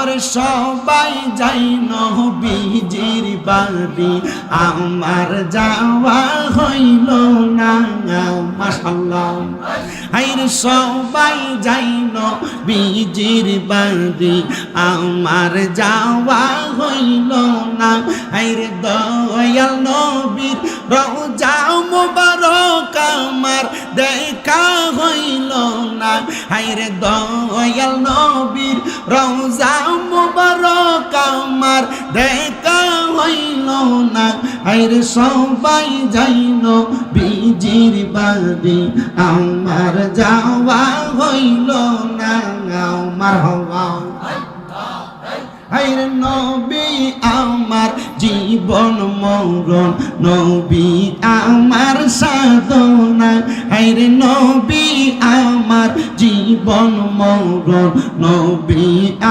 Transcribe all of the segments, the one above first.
ওরে সবাই যাই নবীজির বাড়ি আমার যাওয়া হইল না মাশাআল্লাহ হায়রে সবাই যাই নবীজির বাড়ি আমার যাওয়া হইল না হায়রে দয়াল নবীর রওজা মুবারক আমার দেখা হইল না হায়রে দয়াল নবীর রওজা মুবারক আমার দেখা হইল না হায়রে সবাই যাই নবীজির বাড়ি আমার যাওয়া হইল না মারহাবা হায়রে নবী আমার জীবন মরণ নবী আমার সাধনা হায়রে নবী আমার জীবন মরণ নবী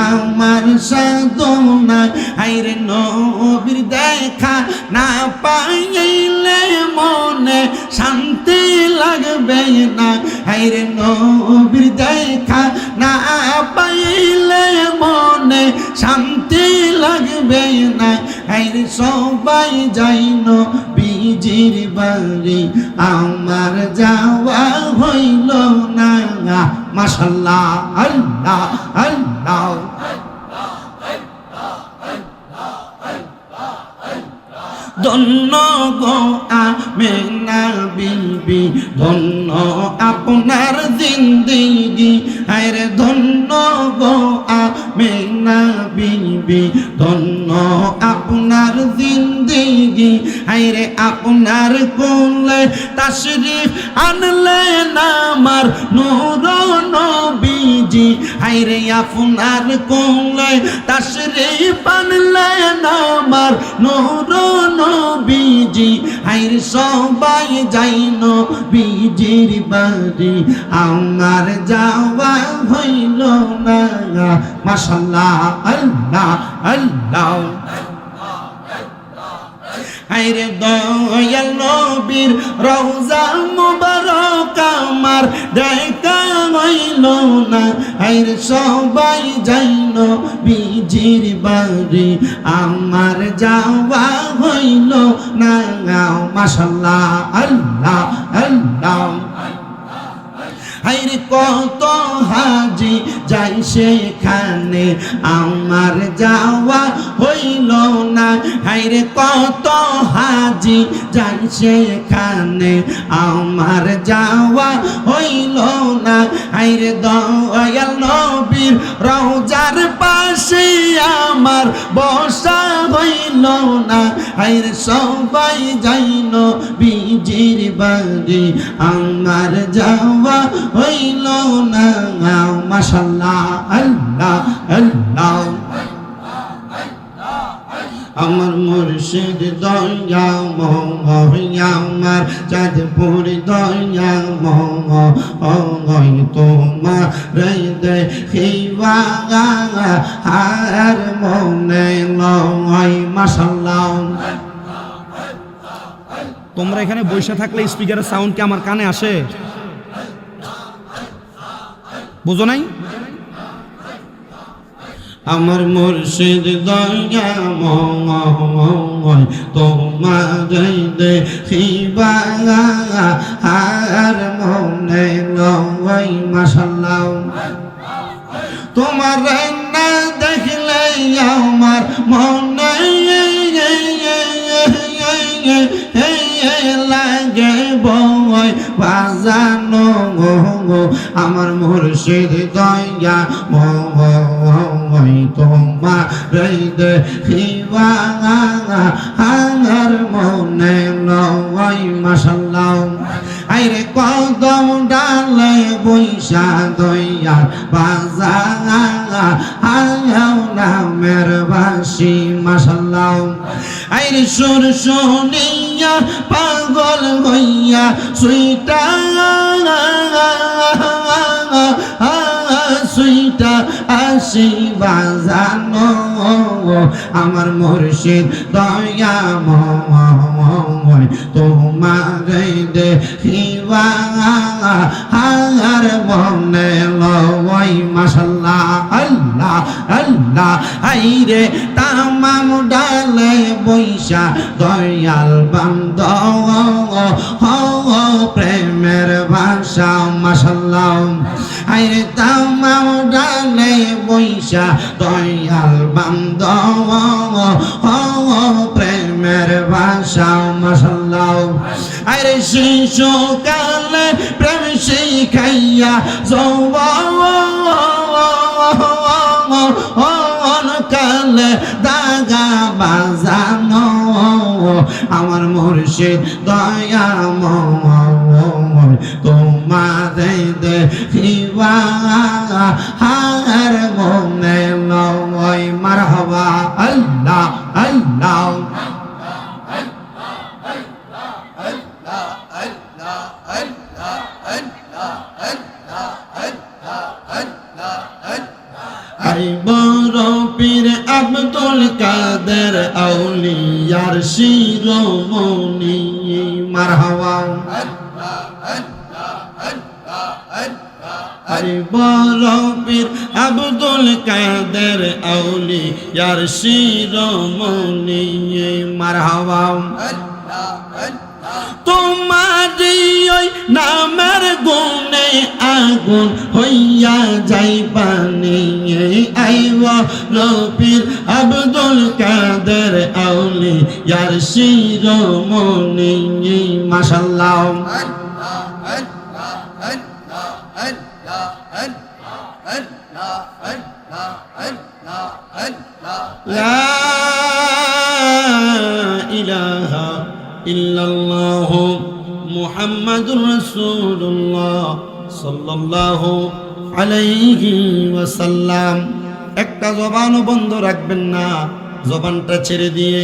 আমার সাধনা হায়রে নবীর দেখা না পাইলে মনে শান্তি লাগবে না হায়রে নবীর দেখা না পাইলে মনে শান্তি লাগবে না হায়রে সবাই যাই নবীজির বাড়ি আমার যাওয়া হইল না মাশাআল্লাহ আল্লাহ আল্লাহ ধন্য গো আমেনা বিবি ধন্য আপনার জিন্দেগি হায়রে ধন্য গো আমেনা বিবি ধন্য আপনার জিন্দেগি হায়রে আপনার কোলে তাশরীফ আনলেন আমার নূর নবীজি হায়রে আপনার কোলে তাশরীফ আনলেন আমার নূর নবীজি হায়রে সবাই যাই নবীজির বাড়ি আমার যাওয়া হইল না মাশাআল্লাহ আল্লাহ আল্লাহ হায়রে দয়াল নবীর রওজা মুবারক আমার দেখা হইল না হায়রে সবাই যাই নবীজির বাড়ি আমার যাওয়া হইল না মাশাআল্লাহ আল্লাহ আল্লাহ হায়রে কত হাজি যাই সেখানে আমার যাওয়া হইল না হায়রে কত হাজি যাই সেখানে আমার যাওয়া হইল না হায়রে দয়াল নবীর রওজার পাশে আমার বসা হইল না হায়রে সবাই যাই নবীজির বাড়ি আমার যাওয়া হইল না মাশাআল্লাহ আল্লাহ আল্লাহ আমার মুর্শিদ দয়া মহয়া আমার চাঁদপুর দয়া মহয় তোমার দেখিবা আর মনে লয় মাশাআল্লাহ তোমরা এখানে বসে থাকলে স্পিকারের সাউন্ড কি আমার কানে আসে? বুঝো নাই? আমার মুর্শিদ দয়া মহয় তোমার দেখিবা আর মনে লয় মাশাআল্লাহ তোমার না দেখলে আমার মনে লাগে বয় বাজানো আমার মুর্শিদ দয়া মহয় তোমার দেখিবা আর মনে লয় মাশাআল্লাহ আইরে কদম ডালে বৈশা দয়া বাজা নামের বাসি মাশাআল্লাহ আইরে সুর শুনিয়া পাগল হইয়া সুইটা আসি বাজানো আমার মুর্শিদ দয়াময় তোমারে দেখিবা আর মনে লয় মাশাআল্লাহ আল্লাহ আল্লাহ আইরে তামাম ডালে বৈশা দয়াল বান্দ প্রেমের ভাষা মাশাআল্লাহ আইরে তামাম ডালে বৈশা দয়াল বান্দ প্রেমের ভাষা মাশাআল্লাহ আইরে শিশু কালে প্রেম শিখাইয়া যৌবন কালে দাগা বাজানো আমার মুর্শিদ দয়াময় তোমারে দেখিবা আর মনে লয় মারহাবা আল্লাহ আল্লাহ বড় পীর আব্দুল কাদের আউলিয়ার শিরোমণি মারহাবা বড় পীর আব্দুল কাদের আউলিয়ার শিরোমণি মারহাবা তোমারি ওই নামের গুণে আগুন হইয়া যাইবানি আইব রবির আব্দুল কাদের আউলিয়ার শিরোমণি মাশাআল্লাহ লা ইলাহা ইল্লাল্লাহ মুহাম্মাদুর রাসূলুল্লাহ সাল্লাল্লাহু আলাইহি ওয়াসাল্লাম। একটা জবানও বন্ধ রাখবেন না, জবানটা ছেড়ে দিয়ে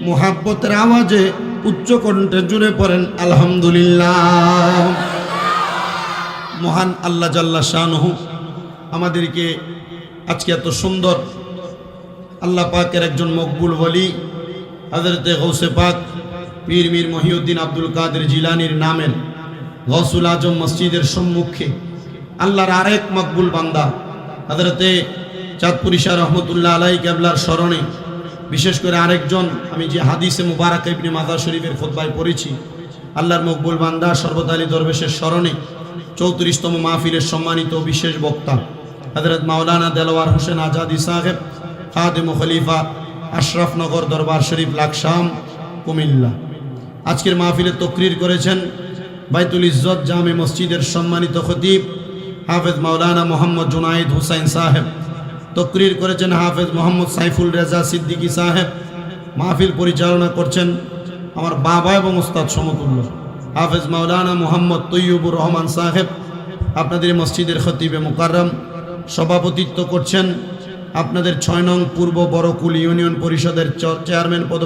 মুহাব্বতের আওয়াজে উচ্চ কণ্ঠে জুড়ে পড়েন আলহামদুলিল্লাহ। মহান আল্লাহ জাল্লা শানুহু আমাদেরকে আজকে এত সুন্দর আল্লাহ পাকের একজন মকবুল ওলি হযরতে গৌসে পাক পীর মীর মহিউদ্দিন আব্দুল কাদের জিলানীর নামের গৌসুল আজম মসজিদের সম্মুখে আল্লাহর আরেক মকবুল বান্দা হযরতে চাঁদপুরি শাহ রহমতুল্লাহ আলাইহি কেবলার স্মরণে বিশেষ করে আরেকজন আমি যে হাদিসে মুবারাক ইবনে মাজাহ শরীফের খুতবায় পড়েছি, আল্লাহর মকবুল বান্দা শরবত আলী দরবেশের স্মরণে 34তম মাহফিলের সম্মানিত বিশেষ বক্তা হযরত মাওলানা দেলোয়ার হোসেন আজাদি সাহেব খাদেম ও খলিফা আশরাফনগর দরবার শরীফ লাকসাম কুমিল্লা। আজকের মাহফিলে তকরির করেছেন বাইতুল ইজ্জত জামে মসজিদের সম্মানিত খতিব হাফেজ মাওলানা মোহাম্মদ জুনাইদ হুসাইন সাহেব। তকরির করেছেন হাফেজ মোহাম্মদ সাইফুল রেজা সিদ্দিকী সাহেব। মাহফিল পরিচালনা করছেন আমার বাবা এবং উস্তাদ সমতুল্য হাফেজ মাওলানা মোহাম্মদ তৈয়বুর রহমান সাহেব। আপনাদের মসজিদের খতিবে মুকাররম। সভাপতিত্ব করছেন আপনাদের 6 নং পূর্ব বড়কুল ইউনিয়ন পরিষদের চেয়ারম্যান পদ